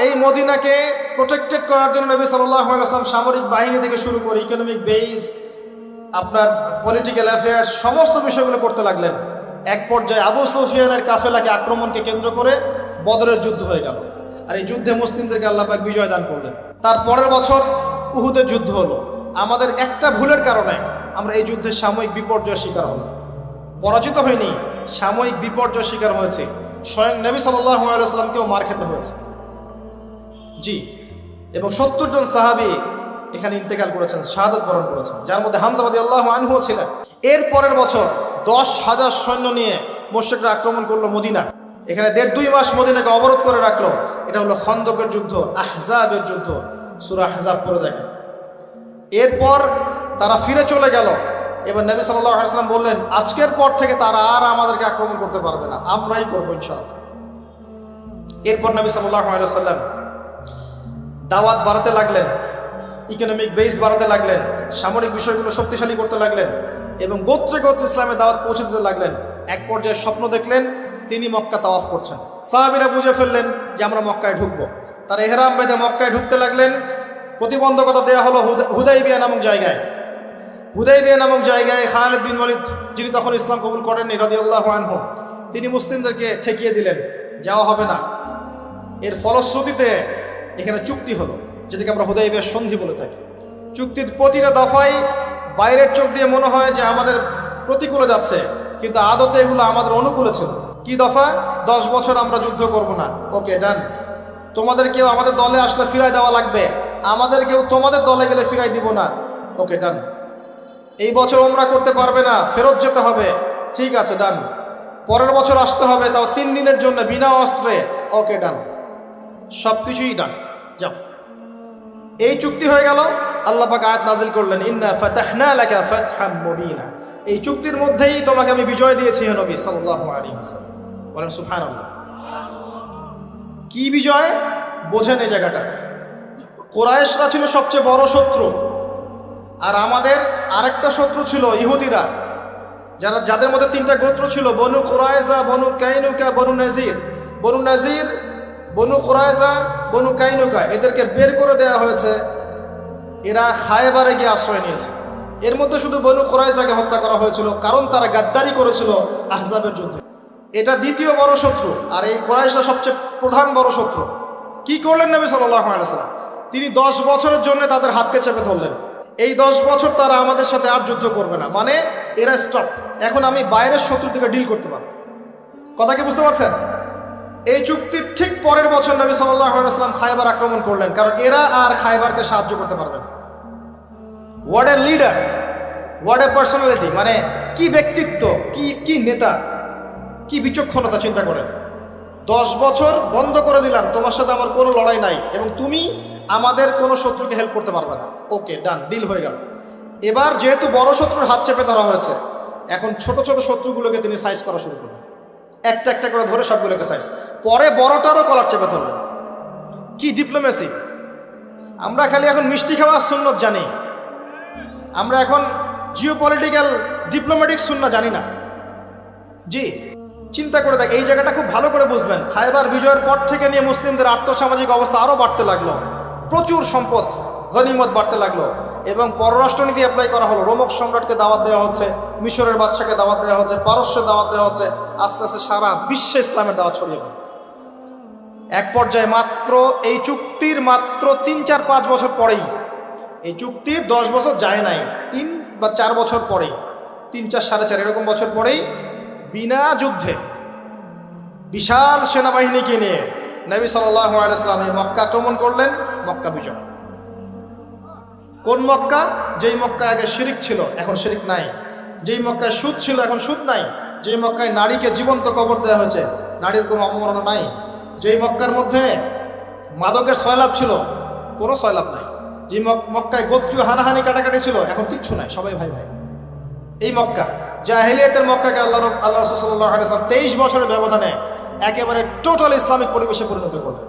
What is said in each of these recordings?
এই মদিনাকে প্রোটেক্টেড করার জন্য নবী সাল্লাল্লাহু আলাইহি ওয়াসাল্লাম সামরিক বাহিনী থেকে শুরু করে ইকোনমিক বেস, আপনার পলিটিক্যাল অ্যাফেয়ার্স, সমস্ত বিষয়গুলো করতে লাগলেন। এক পর্যায়ে আবু সুফিয়ানের কাফেলাকে আক্রমণকে কেন্দ্র করে বদরের যুদ্ধ হয়ে গেল। আর এই যুদ্ধে মুসলিমদেরকে আল্লাহ পাক বিজয় দান করলেন। তার পরের বছর উহুদের যুদ্ধ হলো। আমাদের একটা ভুলের কারণে আমরা এই যুদ্ধের সাময়িক বিপর্যয়ের শিকার হলাম। পরাজিত হয়নি, সাময়িক বিপর্যয়ের শিকার হয়েছে। স্বয়ং নবী সাল্লাল্লাহু আলাইহি ওয়াসাল্লামকেও মার খেতে হয়েছে। জি, এবং 70 জন সাহাবী এখানে ইন্তেকাল করেছেন, শাহাদাত বরণ করেছেন, যার মধ্যে হামজা রাদিয়াল্লাহু আনহুও ছিলেন। এর পরের বছর 10,000 সৈন্য নিয়ে মুশরিকরা আক্রমণ করলো মদিনা। এখানে 1.5-2 মাস মদিনাকে অবরোধ করে রাখলো। এটা হলো খন্দকের যুদ্ধ, আহজাবের যুদ্ধ। সূরা আহজাব পড়ে দেখেন। এরপর তারা ফিরে চলে গেল। এবার নবী সাল্লাল্লাহু আলাইহি ওয়াসাল্লাম বললেন, আজকের পর থেকে তারা আর আমাদেরকে আক্রমণ করতে পারবে না, আমরাই করবো ইনশাআল্লাহ। এরপর নবী সাল্লাল্লাহু আলাইহি ওয়াসাল্লাম দাওয়াত বাড়াতে লাগলেন, ইকোনমিক বেস বাড়াতে লাগলেন, সামরিক বিষয়গুলো শক্তিশালী করতে লাগলেন এবং গোত্রে গোত্রে ইসলামের দাওয়াত পৌঁছে দিতে লাগলেন। এক পর্যায়ে স্বপ্ন দেখলেন তিনি মক্কা তাওয়াফ করছেন। সাহাবীরা বুঝে ফেললেন যে আমরা মক্কায় ঢুকবো। তারা ইহরাম বেঁধে মক্কায় ঢুকতে লাগলেন। প্রতিবন্ধকতা দেওয়া হলো হুদাইবিয়া নামক জায়গায়। হুদাইবিয়া নামক জায়গায় খালিদ বিন ওয়ালিদ, যিনি তখন ইসলাম কবুল করেননি রাদিয়াল্লাহু আনহু, তিনি মুসলিমদেরকে ঠেকিয়ে দিলেন, যাওয়া হবে না। এর ফলশ্রুতিতে এখানে চুক্তি হলো, যেটাকে আমরা হুদাইবিয়ার সন্ধি বলে থাকি। চুক্তির প্রতিটা দফায় বাইরের চোখ দিয়ে মনে হয় যে আমাদের প্রতিকূলে যাচ্ছে, কিন্তু আদতে এগুলো আমাদের অনুকূলে ছিল। কি দফা? 10 বছর আমরা যুদ্ধ করব না, ওকে ডান। তোমাদের কেউ আমাদের দলে আসলে ফিরাই দেওয়া লাগবে, আমাদের কেউ তোমাদের দলে গেলে ফিরাই দিব না, ওকে ডান। এই বছর ওমরা করতে পারবে না, ফেরত যেতে হবে, ঠিক আছে ডান। পরের বছর আসতে হবে, তাও 3 দিনের জন্য বিনা অস্ত্রে, ওকে ডান। সব কিছুই ডান, যাও। এই চুক্তি হয়ে গেল। আল্লাহ পাক আয়াত নাজিল করলেন, ইন্না ফাতাহনা লাকা ফাতহাম মুবিনা। এই চুক্তির মধ্যেই তোমাকে আমি বিজয় দিয়েছি হে নবী সাল্লাল্লাহু আলাইহি ওয়াসাল্লাম। বলেন সুবহানাল্লাহ। কি বিজয়? বোঝেন এই জায়গাটা। কুরাইশরা ছিল সবচেয়ে বড় শত্রু, আর আমাদের আরেকটা শত্রু ছিল ইহুদিরা, যাদের মধ্যে 3টা গোত্র ছিল, বনু কুরাইজা, বনু কাইনুকা, বনু নাজির। বনু নাজির, বনু কুরাইজা, বনু কাইনুকা, এদেরকে বের করে দেওয়া হয়েছে। এরা খায়বারে গিয়ে আশ্রয় নিয়েছে। এর মধ্যে শুধু বনু কুরাইজাকে হত্যা করা হয়েছিল, কারণ তারা গাদ্দারি করেছিল আহজাবের যুদ্ধে। এটা দ্বিতীয় বড় শত্রু, আর এই কুরাইশরা সবচেয়ে প্রধান বড় শত্রু। কি করলেন নবী সাল্লাল্লাহু আলাইহি ওয়াসাল্লাম? তিনি 10 বছরের জন্য তাদের হাতকে চেপে ধরলেন। এই 10 বছর তারা আমাদের সাথে আর যুদ্ধ করবে না, মানে এরা স্টপ। এখন আমি বাইরের শত্রু থেকে ডিল করতে পারবো। কথা কি বুঝতে পারছেন? এই চুক্তির ঠিক পরের বছর নবী সাল্লাল্লাহু আলাইহি ওয়াসাল্লাম খায়বার আক্রমণ করলেন, কারণ এরা আর খায়বারকে সাহায্য করতে পারবে না। What a leader, what a personality, মানে কি ব্যক্তিত্ব, কি নেতা, কি বিচক্ষণতা, চিন্তা করেন। 10 বছর বন্ধ করে দিলাম, তোমার সাথে আমার কোনো লড়াই নাই এবং তুমি আমাদের কোনো শত্রুকে হেল্প করতে পারবে না, ওকে ডান, ডিল হয়ে গেল। এবার যেহেতু বড় শত্রুর হাত চেপে ধরা হয়েছে, এখন ছোট ছোট শত্রুগুলোকে তিনি সাইজ করা শুরু করলেন। একটা একটা করে ধরে সবগুলোকে সাইজ, পরে বড়টারও কলার চেপে ধরলেন। কি ডিপ্লোমেসি! আমরা খালি এখন মিষ্টি খাওয়ার সুন্নত জানি, আমরা এখন জিওপলিটিক্যাল ডিপ্লোম্যাটিক সুন্নাত জানি না। জি, চিন্তা করে দেখ, এই জায়গাটা খুব ভালো করে বুঝবেন। খায়বার বিজয়ের পর থেকে নিয়ে মুসলিমদের আর্থসামাজিক অবস্থা আরও বাড়তে লাগলো, প্রচুর সম্পদ গনিমত বাড়তে লাগলো এবং পররাষ্ট্রনীতি অ্যাপ্লাই করা হলো। রোমক সম্রাটকে দাওয়াত দেওয়া হচ্ছে, মিশরের বাদশাকে দাওয়াত দেওয়া হচ্ছে, পারস্যের দাওয়াত দেওয়া হচ্ছে। আস্তে আস্তে সারা বিশ্বে ইসলামের দাওয়াত ছড়িয়ে পড়ে। এক পর্যায়ে মাত্র এই চুক্তির 3-4-5 বছর পরেই, এই চুক্তির 10 বছর যায় নাই, 3 বা 4 বছর পরেই, 3, 4, 4.5 এরকম বছর পরেই বিনা যুদ্ধে বিশাল সেনাবাহিনীকে নিয়ে নবী সাল্লাল্লাহু আলাইহি ওয়াসাল্লাম মক্কা আক্রমণ করলেন। মক্কা বিজয়। কোন মক্কা? যেই মক্কা আগে শিরিক ছিল, এখন শিরিক নাই। যেই মক্কায় সুদ ছিল, এখন সুদ নাই। যেই মক্কায় নারীকে জীবন্ত কবর দেওয়া হয়েছে, নারীর কোনো অবমাননা নাই। যেই মক্কার মধ্যে মাদকের সয়লাভ ছিল, কোনো সয়লাভ নাই। যে মক্কায় গোত্রীয় হানাহানি কাটাকাটি ছিল, এখন কিচ্ছু নাই, সবাই ভাই ভাই। এই মক্কা, জাহেলিয়াতের মক্কাকে আল্লাহ রাসূল সাল্লাল্লাহু আলাইহি ওয়াসাল্লাম 23 বছরের ব্যবধানে একেবারে টোটাল ইসলামিক পরিবেশে পরিণত করলেন।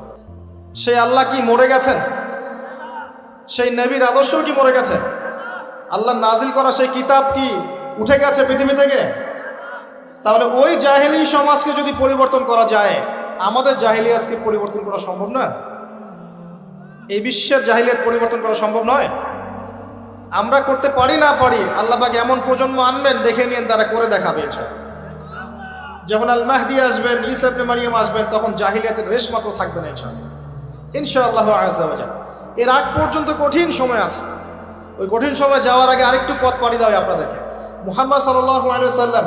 সেই আল্লাহ কি মরে গেছেন? সেই নবীর আদর্শ কি মরে গেছে? আল্লাহ নাজিল করা সেই কিতাব কি উঠে গেছে পৃথিবী থেকে? তাহলে ওই জাহেলি সমাজকে যদি পরিবর্তন করা যায়, আমাদের জাহেলি আজকে পরিবর্তন করা সম্ভব না? এই বিশ্বের জাহিলিয়াত পরিবর্তন করা সম্ভব নয়। আমরা করতে পারি না পারি, আল্লাহ পাক এমন প্রজন্ম আনবেন, দেখে নিন তারা করে দেখাবে। যখন আল মাহদি আসবেন, ঈসা ইবনে মারিয়াম আসবেন, তখন জাহিলিয়াতের রেশ মাত্র থাকবে না ইনশাআল্লাহ আযজা ওয়া জাল। এর আগ পর্যন্ত কঠিন সময় আছে। ওই কঠিন সময় যাওয়ার আগে আরেকটু পথ পাড়ি দেওয়া আপনাদেরকে। মুহাম্মদ সাল্লাল্লাহু আলাইহি ওয়াসাল্লাম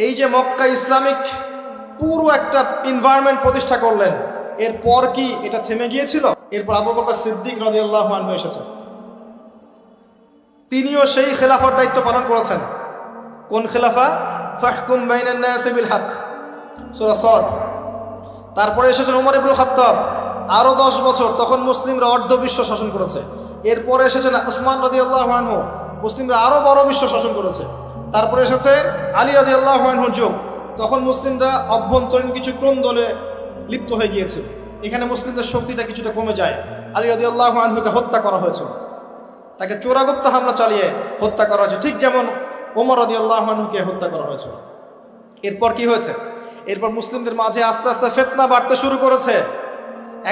এই যে মক্কা ইসলামিক পুরো একটা এনভায়রনমেন্ট প্রতিষ্ঠা করলেন, এরপর কি এটা থেমে গিয়েছিল? এরপর আবু বকর সিদ্দিক রাদিয়াল্লাহু আনহু এসেছেন, তিনিও সেই খেলাফার দায়িত্ব পালন করেছেন। কোন খেলাফা? ফাহকুম বাইনান নাসি বিল হক, সূরা সাদ। তারপরে এসেছেন ওমর ইবনে খাত্তাব, আরো 10 বছর, তখন মুসলিমরা অর্ধ বিশ্ব শাসন করেছে। এরপরে এসেছেন উসমান রাদিয়াল্লাহু আনহু, মুসলিমরা আরো বড় বিশ্ব শাসন করেছে। তারপরে এসেছে আলী রাদিয়াল্লাহু আনহুর যুগ, তখন মুসলিমরা অভ্যন্তরীণ কিছু ক্রন্দলে লিপ্ত হয়ে গিয়েছে। এখানে মুসলিমদের শক্তিটা কিছুটা কমে যায়। আলী রাদিয়াল্লাহু আনহুকে হত্যা করা হয়েছে, তাকে চোরাগুপ্ত হামলা চালিয়ে হত্যা করা হয়েছে, ঠিক যেমন ওমর রাদিয়াল্লাহু আনহুকে হত্যা করা হয়েছে। এরপর কি হয়েছে? এরপর মুসলিমদের মাঝে আস্তে আস্তে ফিতনা বাড়তে শুরু করেছে।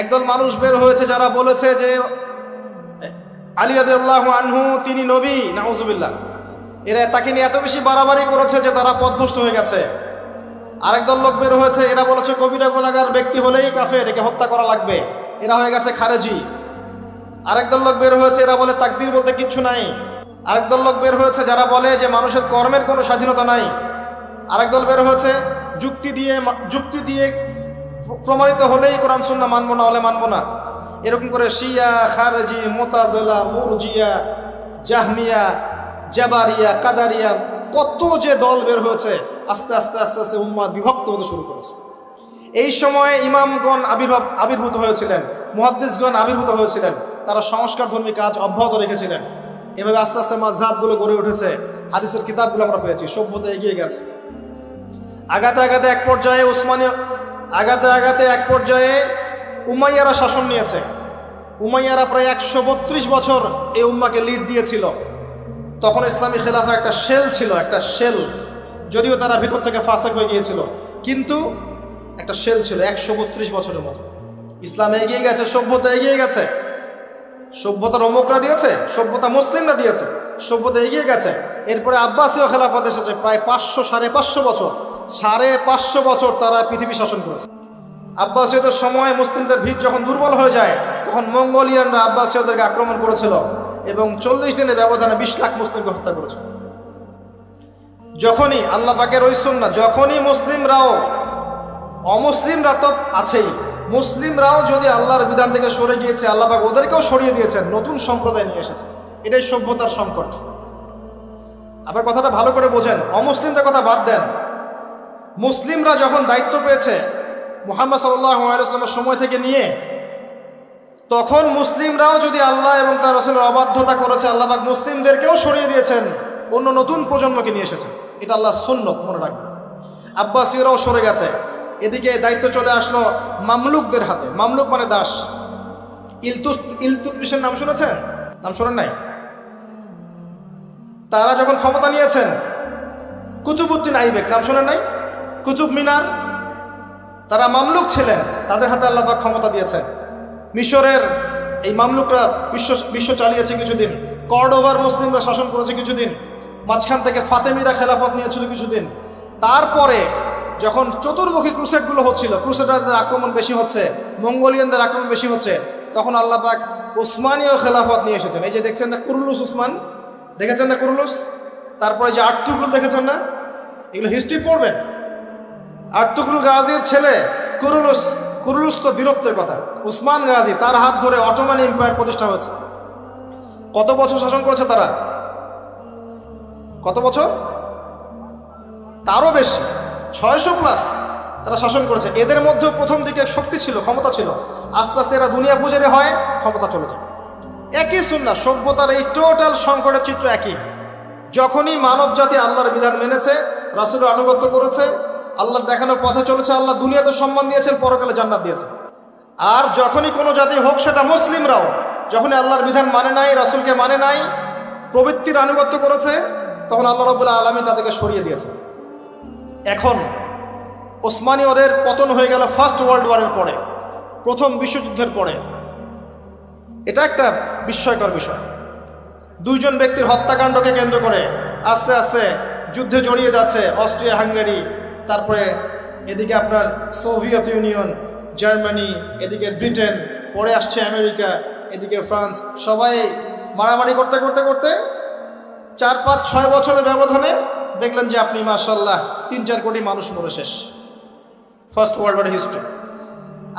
একদল মানুষ বের হয়েছে যারা বলেছে যে আলী রাদিয়াল্লাহু আনহু তিনি নবী, নাউজুবিল্লাহ। এরা তাকে নিয়ে এত বেশি বাড়াবাড়ি করেছে যে তারা পথভ্রষ্ট হয়ে গেছে। আরেক দল লোক বের হয়েছে, এরা বলেছে কবিরা গুনাহগার ব্যক্তি হলেই কাফের, একে হত্যা করা লাগবে, এরা হয়ে গেছে খারেজি। আরেক দল লোক বের হয়েছে, এরা বলে তাকদীর বলতে কিচ্ছু নাই। আরেক দল লোক বের হয়েছে যারা বলে যে মানুষের কর্মের কোনো স্বাধীনতা নাই। আরেক দল বের হয়েছে যুক্তি দিয়ে প্রমাণিত হলেই কোরআন সুন্নাহ মানবো, না হলে মানবো না। এরকম করে শিয়া, খারেজি, মুতাজিলা, মুরজিয়া, জাহমিয়া, জাবারিয়া, কাদারিয়া, কত যে দল বের হয়েছে। আস্তে আস্তে আস্তে আস্তে উম্মাত বিভক্ত হতে শুরু করেছে। এই সময়ে ইমামগণ আবির্ভূত হয়েছিলেন, মুহাদ্দিসগণ আবির্ভূত হয়েছিলেন, তারা সংস্কারধর্মী কাজ অব্যাহত রেখেছিলেন। এভাবে আস্তে আস্তে মাযহাবগুলো গড়ে উঠেছে, হাদিসের কিতাবগুলো আমরা পেয়েছি, সভ্যতা এগিয়ে গেছে। আগাতে আগাতে এক পর্যায়ে উমাইয়ারা শাসন নিয়েছে। উমাইয়ারা প্রায় 132 বছর এই উম্মাকে লিড দিয়েছিল। তখন ইসলামী খেলাফা একটা শেল ছিল, একটা শেল, যদিও তারা ভিতর থেকে ফাসেক হয়ে গিয়েছিল, কিন্তু একটা শেল ছিল 132 বছরের মতো। ইসলাম এগিয়ে গেছে, সভ্যতা এগিয়ে গেছে। সভ্যতা রোমকরা দিয়েছে, সভ্যতা মুসলিমরা দিয়েছে, সভ্যতা এগিয়ে গেছে। এরপরে আব্বাসীয় খেলাফত এসেছে প্রায় 500-550 বছর। 550 বছর তারা পৃথিবী শাসন করেছে। আব্বাসীয়দের সময় মুসলিমদের ভিত যখন দুর্বল হয়ে যায়, তখন মঙ্গোলিয়ানরা আব্বাসীয়দেরকে আক্রমণ করেছিল এবং 40 দিনের ব্যবধানে 20 লাখ মুসলিমকে হত্যা করেছে। যখনই আল্লাহ পাকের ওই সুন্নাহ, যখনই অমুসলিমরা তো আছেই, মুসলিমরাও যদি আল্লাহর বিধান থেকে সরে গিয়েছে, আল্লাহ পাক ওদেরকেও সরিয়ে দিয়েছেন, নতুন সম্প্রদায় নিয়ে এসেছে। এটাই সভ্যতার সংকট। আবার কথাটা ভালো করে বোঝেন, অমুসলিমদের কথা বাদ দেন। মুসলিমরা যখন দায়িত্ব পেয়েছে মুহাম্মদ সাল্লাল্লাহু আলাইহি ওয়াসাল্লামের সময় থেকে নিয়ে, তখন মুসলিমরাও যদি আল্লাহ এবং তার রাসূলের অবাধ্যতা করেছে, আল্লাহ পাক মুসলিমদেরকেও সরিয়ে দিয়েছেন, অন্য নতুন প্রজন্মকে নিয়ে এসেছেন। এটা আল্লাহর সুন্নাত, মনে রাখবেন। আব্বাসীয়রাও সরে গেছে, এদিকে দায়িত্ব চলে আসলো মামলুকদের হাতে। মামলুক মানে দাস। ইলতুৎমিশের নাম শুনেছেন? নাম শোনেন নাই? তারা যখন ক্ষমতা নিয়েছেন, কুতুবউদ্দিন আইবেক নাম শোনেন নাই? কুতুব মিনার, তারা মামলুক ছিলেন, তাদের হাতে আল্লাহ পাক ক্ষমতা দিয়েছেন। মিশরের এই মামলুকরা বিশ্ব চালিয়েছে কিছুদিন। কর্ডোভার মুসলিমরা শাসন করেছে কিছুদিন। মাঝখান থেকে ফাতেমিরা খেলাফত নিয়েছিল কিছুদিন। তারপরে যখন চতুর্মুখী ক্রুসেডগুলো হচ্ছিল, ক্রুসেডারদের আক্রমণ বেশি হচ্ছে, মঙ্গোলিয়ানদের আক্রমণ বেশি হচ্ছে, তখন আল্লাহ পাক উসমানীয় খেলাফত নিয়ে এসেছেন। এই যে দেখছেন না কুরুলুস উসমান, দেখেছেন না কুরুলুস? তারপরে যে আর্তুগরুল দেখেছেন না? এগুলো হিস্ট্রি পড়বেন। আর্তুগরুল গাজীর ছেলে কুরুলুস তো বীরত্বের কথা। উসমান গাজী, তার হাত ধরে অটোমান এম্পায়ার প্রতিষ্ঠা হয়েছে। কত বছর শাসন করেছে তারা? কত বছর? তারও বেশি, 600+ তারা শাসন করেছে। এদের মধ্যেও প্রথম দিকে শক্তি ছিল, ক্ষমতা ছিল। আস্তে আস্তে এরা দুনিয়া পূজারি হয়, ক্ষমতা চলে যায়। একই সুন্নাহ, সভ্যতার এই টোটাল সংকটের চিত্র একই। যখনই মানব জাতি আল্লাহর বিধান মেনেছে, রাসূলের আনুগত্য করেছে, আল্লাহর দেখানো পথে চলেছে, আল্লাহ দুনিয়াতে সম্মান দিয়েছেন, পরকালে জান্নাত দিয়েছেন। আর যখনই কোনো জাতি হোক, সেটা মুসলিমরাও, যখনই আল্লাহর বিধান মানে নাই, রাসূলকে মানে নাই, প্রবৃত্তির আনুগত্য করেছে, তখন আল্লাহ রাব্বুল আলামিন তাদেরকে সরিয়ে দিয়েছে। এখন ওসমানীয়দের পতন হয়ে গেল ফার্স্ট ওয়ার্ল্ড ওয়ারের পরে, প্রথম বিশ্বযুদ্ধের পরে। এটা একটা বিস্ময়কর বিষয়। দুইজন ব্যক্তির হত্যাকাণ্ডকে কেন্দ্র করে আস্তে আস্তে যুদ্ধে জড়িয়ে যাচ্ছে অস্ট্রিয়া হাঙ্গেরি, তারপরে এদিকে আপনার সোভিয়েত ইউনিয়ন, জার্মানি, এদিকে ব্রিটেন, পরে আসছে আমেরিকা, এদিকে ফ্রান্স। সবাই মারামারি করতে করতে করতে 4-5-6 বছরের ব্যবধানে দেখলেন যে আপনি মাশাআল্লাহ 3-4 কোটি মানুষ মরে শেষ। First world war history.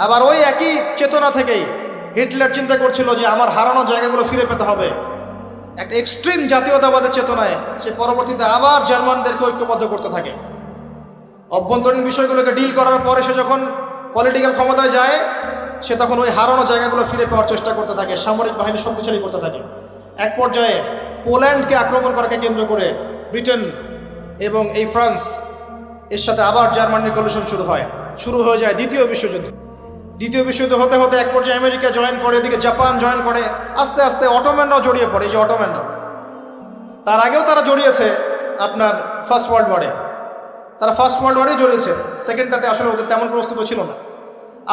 আবার ওই একই চেতনা থেকেই হিটলার চিন্তা করছিল যে আমার হারানো জায়গাগুলো ফিরে পেতে হবে। একটা এক্সট্রিম জাতীয়তাবাদের চেতনায় সে পরবর্তীতে আবার জার্মানদেরকে ঐক্যবদ্ধ করতে থাকে। অভ্যন্তরীণ বিষয়গুলোকে ডিল করার পরে সে যখন পলিটিক্যাল ক্ষমতায় যায়, সে তখন ওই হারানো জায়গাগুলো ফিরে পাওয়ার চেষ্টা করতে থাকে, সামরিক বাহিনী শক্তিশালী করতে থাকে। এক পর্যায়ে পোল্যান্ডকে আক্রমণ করাকে কেন্দ্র করে ব্রিটেন এবং এই ফ্রান্স এর সাথে আবার জার্মানির কলিশন শুরু হয়ে যায় দ্বিতীয় বিশ্বযুদ্ধ। দ্বিতীয় বিশ্বযুদ্ধ হতে হতে এক পর্যায়ে আমেরিকা জয়েন করে, এদিকে জাপান জয়েন করে, আস্তে আস্তে অটোম্যানরাও জড়িয়ে পড়ে। এই যে অটোম্যানরা, তার আগেও তারা জড়িয়েছে আপনার ফার্স্ট ওয়ার্ল্ড ওয়ারে, তারা ফার্স্ট ওয়ার্ল্ড ওয়ারেই জড়িয়েছে, সেকেন্ডটাতে আসলে ওদের তেমন প্রস্তুত ছিল না।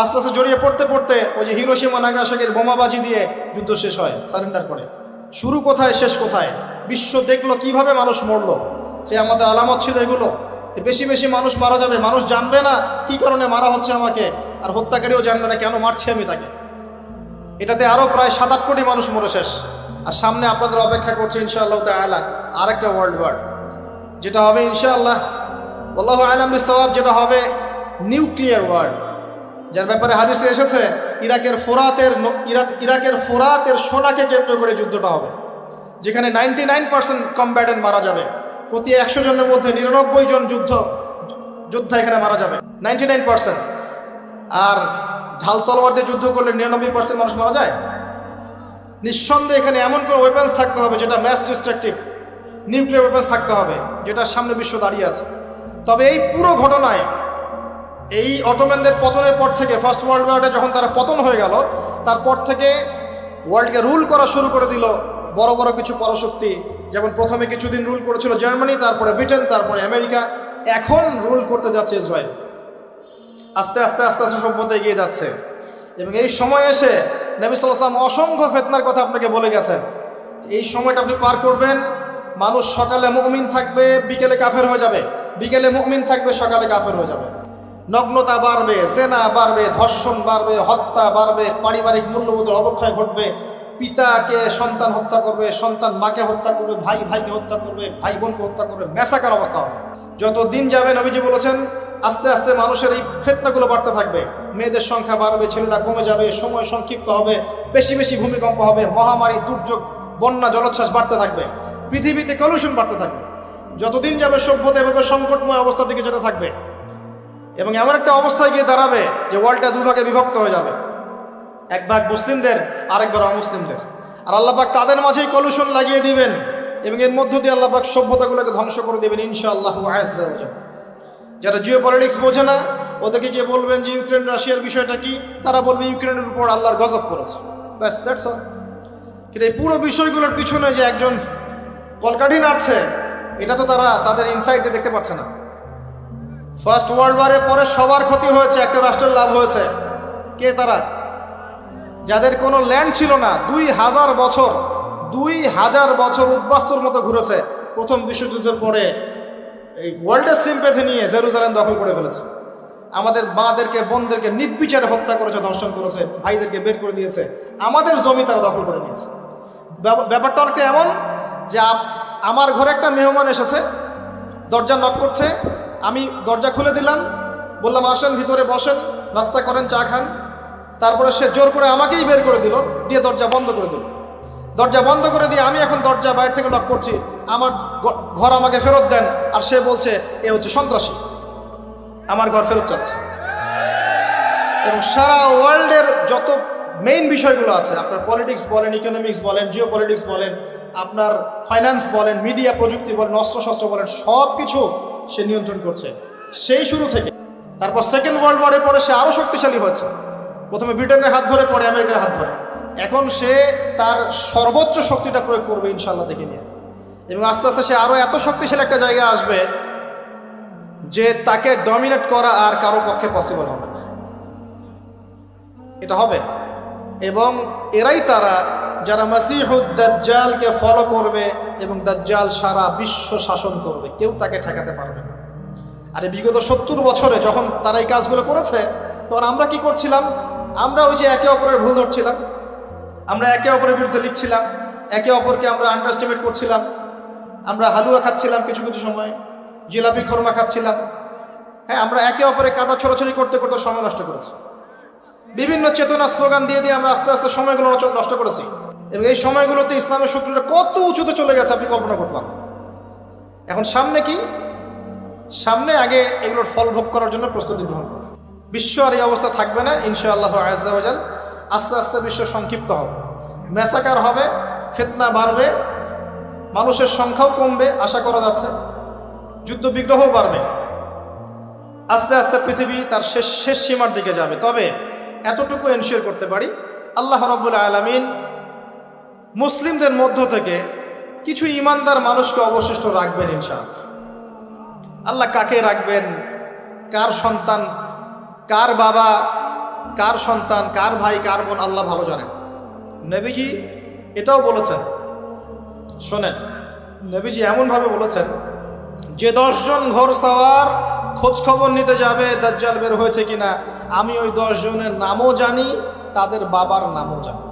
আস্তে আস্তে জড়িয়ে পড়তে পড়তে ওই যে হিরোশিমা নাগাসাকির বোমাবাজি দিয়ে যুদ্ধ শেষ হয়, সারেন্ডার করে। শুরু কোথায় শেষ কোথায়, বিশ্ব দেখলো কিভাবে মানুষ মরলো, সে আমাদের আলামত ছিল এগুলো। বেশি বেশি মানুষ মারা যাবে, মানুষ জানবে না কি কারণে মারা হচ্ছে আমাকে, আর হত্যাকারীও জানবে না কেন মারছি আমি তাকে। এটাতে আরও প্রায় 7-8 কোটি মানুষ মরে শেষ। আর সামনে আপনাদের অপেক্ষা করছে ইনশাআল্লাহ তাআলা আরেকটা ওয়ার্ল্ড ওয়ার, যেটা হবে ইনশাআল্লাহ আল্লাহু আ'লাম বিস-সাওয়াব, যেটা হবে নিউক্লিয়ার ওয়ার, যার ব্যাপারে হাদিসে এসেছে ইরাকের ফোরাতের সোনাকে কেন্দ্র করে যুদ্ধটা হবে, যেখানে 99% কমব্যাটেন্ট মারা যাবে। প্রতি 100 জনের মধ্যে 99 জন যোদ্ধা এখানে মারা যাবে, 99%। আর ঢাল তলোয়ার দিয়ে যুদ্ধ করলে 99% মানুষ মারা যায়। নিঃসন্দেহে এখানে এমন কোনো ওয়েপন্স থাকতে হবে যেটা ম্যাস ডিস্ট্রাকটিভ, নিউক্লিয়ার ওয়েপন্স থাকতে হবে, যেটার সামনে বিশ্ব দাঁড়িয়ে আছে। তবে এই পুরো ঘটনায় এই অটোম্যানদের পতনের পর থেকে, ফার্স্ট ওয়ার্ল্ড ওয়ারে যখন তারা পতন হয়ে গেল, তারপর থেকে ওয়ার্ল্ডকে রুল করা শুরু করে দিল বড় বড় কিছু পরাশক্তি। যেমন প্রথমে কিছুদিন রুল করেছিল জার্মানি, তারপরে ব্রিটেন, তারপরে আমেরিকা, এখন রুল করতে যাচ্ছে ইসরায়েল। আস্তে আস্তে আস্তে আস্তে সভ্যতা এগিয়ে যাচ্ছে। এবং এই সময় এসে নবী সাল্লাল্লাহু আলাইহি ওয়াসাল্লাম অসংখ্য ফিতনার কথা আপনাকে বলে গেছেন। এই সময়টা আপনি পার করবেন, মানুষ সকালে মুমিন থাকবে, বিকেলে কাফের হয়ে যাবে, বিকেলে মুমিন থাকবে, সকালে কাফের হয়ে যাবে। নগ্নতা বাড়বে, জেনা বাড়বে, ধর্ষণ বাড়বে, হত্যা বাড়বে, পারিবারিক মূল্যবোধের অবক্ষয় ঘটবে, পিতাকে সন্তান হত্যা করবে, সন্তান মাকে হত্যা করবে, ভাই ভাইকে হত্যা করবে, ভাই বোনকে হত্যা করবে, ম্যাসাকার অবস্থা হবে। যত দিন যাবে নবীজি বলেছেন আস্তে আস্তে মানুষের এই ফিতনাগুলো বাড়তে থাকবে, মেয়েদের সংখ্যা বাড়বে, ছেলেরা কমে যাবে, সময় সংক্ষিপ্ত হবে, বেশি বেশি ভূমিকম্প হবে, মহামারী, দুর্যোগ, বন্যা, জলোচ্ছ্বাস বাড়তে থাকবে, পৃথিবীতে কলুষণ বাড়তে থাকবে। যতদিন যাবে সভ্যতা এভাবে সংকটময় অবস্থার দিকে যেতে থাকবে, এবং এমন একটা অবস্থায় গিয়ে দাঁড়াবে যে ওয়ার্ল্ডটা দুভাগে বিভক্ত হয়ে যাবে, এক ভাগ মুসলিমদের, আরেক ভাগ অমুসলিমদের। আর আল্লাহ পাক তাদের মাঝেই কলুষণ লাগিয়ে দিবেন, এবং এর মধ্য দিয়ে আল্লাহ পাক সভ্যতাগুলোকে ধ্বংস করে দেবেন ইনশাআল্লাহু আযজা ওয়া জাল। যারা জিও পলিটিক্স বোঝে না, ওদেরকে গিয়ে বলবেন যে ইউক্রেন রাশিয়ার বিষয়টা কি, তারা বলবে ইউক্রেনের উপর আল্লাহর গজব করেছে, ব্যাস, দ্যাটস অল। কিন্তু এই পুরো বিষয়গুলোর পিছনে যে একজন কলকাঠি নাড়ছে, এটা তো তারা তাদের ইনসাইট দিয়ে দেখতে পাচ্ছে না। ফার্স্ট ওয়ার্ল্ড ওয়ারের পরে সবার ক্ষতি হয়েছে, একটা রাষ্ট্রের লাভ হয়েছে। কে তারা? যাদের কোনো ল্যান্ড ছিল না, 2000 বছর উদ্বাস্তুর মতো ঘুরেছে। প্রথম বিশ্বযুদ্ধের পরে এই ওয়ার্ল্ডের সিম্প্যাথি নিয়ে জেরুজালেম দখল করে ফেলেছে, আমাদের মাদেরকে, বোনদেরকে নির্বিচারে হত্যা করেছে, ধর্ষণ করেছে, ভাইদেরকে বের করে দিয়েছে, আমাদের জমি তারা দখল করে নিয়েছে। ব্যাপারটা অনেকটা এমন যে আমার ঘরে একটা মেহমান এসেছে, দরজা নক করছে, আমি দরজা খুলে দিলাম, বললাম আসেন ভিতরে বসেন, নাস্তা করেন, চা খান। তারপরে সে জোর করে আমাকেই বের করে দিল, দিয়ে দরজা বন্ধ করে দিল। দরজা বন্ধ করে দিয়ে আমি এখন দরজা বাইরে থেকে নক করছি, আমার ঘর আমাকে ফেরত দেন, আর সে বলছে এ হচ্ছে সন্ত্রাসী, আমার ঘর ফেরত চাচ্ছে। এবং সারা ওয়ার্ল্ডের যত মেইন বিষয়গুলো আছে, আপনার পলিটিক্স বলেন, ইকোনমিক্স বলেন, জিও পলিটিক্স বলেন, আপনার ফাইন্যান্স বলেন, মিডিয়া প্রযুক্তি বলেন, অস্ত্রশস্ত্র বলেন, সব কিছু সে নিয়ন্ত্রণ করছে সেই শুরু থেকে। তারপর সেকেন্ড ওয়ার্ল্ড ওয়ারের পরে সে আরও শক্তিশালী হয়েছে, প্রথমে ব্রিটেনের হাত ধরে, পরে আমেরিকার হাত ধরে। এখন সে তার সর্বোচ্চ শক্তিটা প্রয়োগ করবে ইনশাল্লাহ, দেখে নিয়ে। এবং আস্তে আস্তে সে আরও এত শক্তিশালী একটা জায়গায় আসবে যে তাকে ডমিনেট করা আর কারো পক্ষে পসিবল হবে না। এটা হবে, এবং এরাই তারা যারা মাসিহুদ দাজ্জালকে ফলো করবে এবং দাজ্জাল সারা বিশ্ব শাসন করবে, কেউ তাকে ঠেকাতে পারবে না। আর বিগত 70 বছরে যখন তারা এই কাজগুলো করেছে, তখন আমরা কি করছিলাম? আমরা ওই যে একে অপরের ভুল ধরছিলাম, আমরা একে অপরের বিরুদ্ধে লিখছিলাম, একে অপরকে আমরা আন্ডারস্টিমেট করছিলাম, আমরা হালুয়া খাচ্ছিলাম, কিছু কিছু সময় জিলাপি খরমা খাচ্ছিলাম। হ্যাঁ, আমরা একে অপরে কাদা ছড়াছড়ি করতে করতে সময় নষ্ট করেছি। বিভিন্ন চেতনা স্লোগান দিয়ে দিয়ে আমরা আস্তে আস্তে সময়গুলো নষ্ট করেছি। এবং এই সময়গুলোতে ইসলামের শত্রুরা কত উঁচুতে চলে গেছে আপনি কল্পনা করতে পারেন। এখন সামনে কি? সামনে আগে এগুলোর ফল ভোগ করার জন্য প্রস্তুতি গ্রহণ করা। বিশ্ব আর এই অবস্থা থাকবে না ইনশাআল্লাহ আজ্জা ওয়া জাল। আস্তে আস্তে বিশ্ব সংক্ষিপ্ত হবে, ম্যাসাকার হবে, ফিতনা বাড়বে, মানুষের সংখ্যাও কমবে আশা করা যাচ্ছে, যুদ্ধ বিগ্রহও বাড়বে। আস্তে আস্তে পৃথিবী তার শেষ সীমার দিকে যাবে। তবে এতটুকু এনশিওর করতে পারি, আল্লাহ রাব্বুল আলামিন মুসলিমদের মধ্য থেকে কিছু ইমানদার মানুষকে অবশিষ্ট রাখবেন ইনশাআল্লাহ। আল্লাহ কাকে রাখবেন, কার সন্তান, কার বাবা, কার সন্তান, কার ভাই, কার বোন, আল্লাহ ভালো জানেন। নবীজি এটাও বলেছেন, শোনেন, নবীজি এমনভাবে বলেছেন যে 10 জন ঘোর সাওয়ার খোঁজ খবর নিতে যাবে দাজ্জাল বের হয়েছে কিনা, আমি ওই 10 জনের নামও জানি, তাদের বাবার নামও জানি।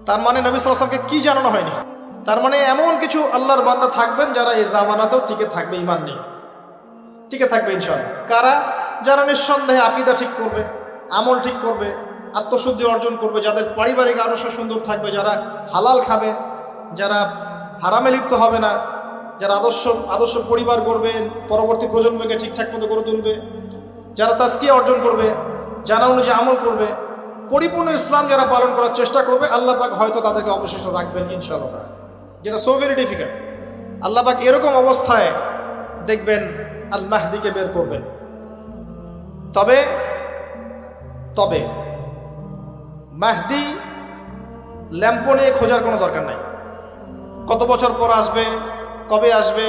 তার মানে নবী সাল্লাল্লাহু আলাইহি ওয়াসাল্লামকে কি জানানো হয়নি? তার মানে এমন কিছু আল্লাহর বান্দা থাকবেন যারা এই জামানাতেও টিকে থাকবে, ঈমান নিয়ে টিকে থাকবে ইনশাআল্লাহ। কারা? যারা নিঃসন্দেহে আকীদা ঠিক করবে, আমল ঠিক করবে, আত্মশুদ্ধি অর্জন করবে, যাদের পারিবারিক আদর্শ সুন্দর থাকবে, যারা হালাল খাবে, যারা হারামে লিপ্ত হবে না, যারা আদর্শ পরিবার গড়বে, পরবর্তী প্রজন্মকে ঠিকঠাক মতো গড়ে তুলবে, যারা তাজকিয়া অর্জন করবে, জানা অনুযায়ী আমল করবে, পরিপূর্ণ ইসলাম যারা পালন করার চেষ্টা করবে, আল্লাহ পাক হয়তো তাদেরকে অবশিষ্ট রাখবেন ইনশাআল্লাহ, যেটা সো ভেরি ডিফিকাল্ট। আল্লাহ পাক এরকম অবস্থায় দেখবেন আল মাহদিকে বের করবেন। তবে তবে মাহদি ল্যাম্পো নিয়ে খোঁজার কোনো দরকার নাই। কত বছর পর আসবে, কবে আসবে,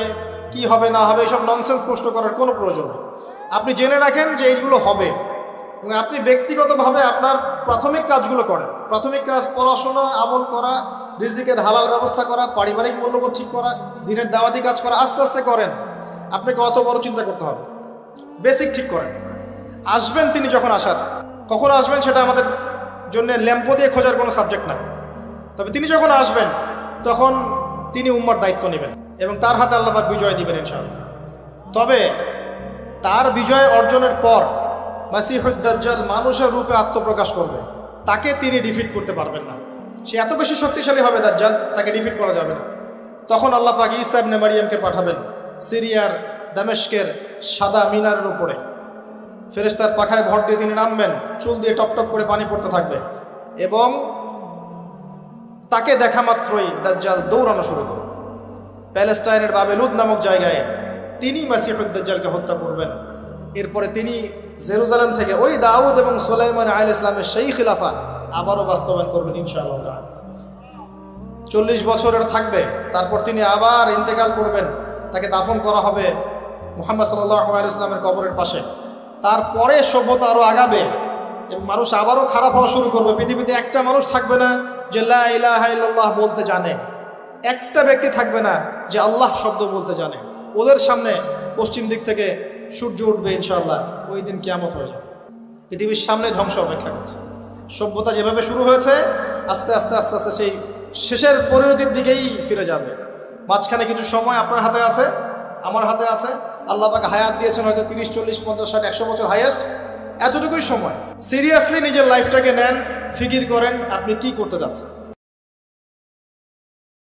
কি হবে না হবে, এসব ননসেন্স প্রশ্ন করার কোনো প্রয়োজন নেই। আপনি জেনে রাখেন যে এইগুলো হবে এবং আপনি ব্যক্তিগতভাবে আপনার প্রাথমিক কাজগুলো করেন। প্রাথমিক কাজ পড়াশোনা, আমল করা, রিজিকের হালাল ব্যবস্থা করা, পারিবারিক মূল্যবোধ ঠিক করা, দিনের দাওয়াতি কাজ করা, আস্তে আস্তে করেন। আপনাকে অত বড় চিন্তা করতে হবে, বেসিক ঠিক করেন। আসবেন তিনি যখন আসার, কখন আসবেন সেটা আমাদের জন্য ল্যাম্পো দিয়ে খোঁজার কোনো সাবজেক্ট না। তবে তিনি যখন আসবেন তখন তিনি উম্মার দায়িত্ব নেবেন এবং তার হাতে আল্লাহ পাক বিজয় দিবেন ইনশাআল্লাহ। তবে তার বিজয় অর্জনের পর মাসিহুদ দাজ্জাল মানুষের রূপে আত্মপ্রকাশ করবে, তাকে তিনি ডিফিট করতে পারবেন না। সে এত বেশি শক্তিশালী হবে দাজ্জাল, তাকে ডিফিট করা যাবে না। তখন আল্লাহ পাক ঈসা ইবনে মারিয়ামকে পাঠাবেন সিরিয়ার দামেস্কের সাদা মিনারের উপরে। ফেরেশতার পাখায় ভর দিয়ে তিনি নামবেন, চুল দিয়ে টপ টপ করে পানি পড়তে থাকবে এবং তাকে দেখা মাত্রই দাজ্জাল দৌড়ানো শুরু করবে। প্যালেস্টাইনের বাবেলুদ নামক জায়গায় তিনি মাসিহুদ দাজ্জালকে হত্যা করবেন। এরপরে তিনি জেরুজালেম থেকে ওই দাউদ এবং সুলাইমান আলাইহিস সালামের সেই খিলাফা আবারও বাস্তবায়ন করবেন ইনশাআল্লাহ। 40 বছরের থাকবে, তারপর তিনি আবার ইন্তেকাল করবেন, তাকে দাফন করা হবে মুহাম্মদ সাল্লাল্লাহু আলাইহি ওয়াসাল্লামের কবরের পাশে। তারপরে সভ্যতা আরও আগাবে এবং মানুষ আবারও খারাপ হওয়া শুরু করবে। পৃথিবীতে একটা মানুষ থাকবে না যে লা ইলাহা ইল্লাল্লাহ বলতে জানে, একটা ব্যক্তি থাকবে না যে আল্লাহ শব্দ বলতে জানে। ওদের সামনে পশ্চিম দিক থেকে সূর্য উঠবে ইনশাআল্লাহ, ওই দিন কিয়ামত হয়ে যাবে। পৃথিবীর সামনে ধ্বংস অপেক্ষা করছে। সভ্যতা যেভাবে শুরু হয়েছে আস্তে আস্তে আস্তে আস্তে সেই শেষের পরিণতির দিকেই ফিরে যাবে। মাঝখানে কিছু সময় আপনার হাতে আছে, আমার হাতে আছে। আল্লাহ পাক হায়াত দিয়েছেন হয়তো 30, 40, 50, 60, 100 বছর হাইয়েস্ট, এতটুকুই সময়। সিরিয়াসলি নিজের লাইফটাকে নেন, ফিকির করেন আপনি কি করতে যাচ্ছেন।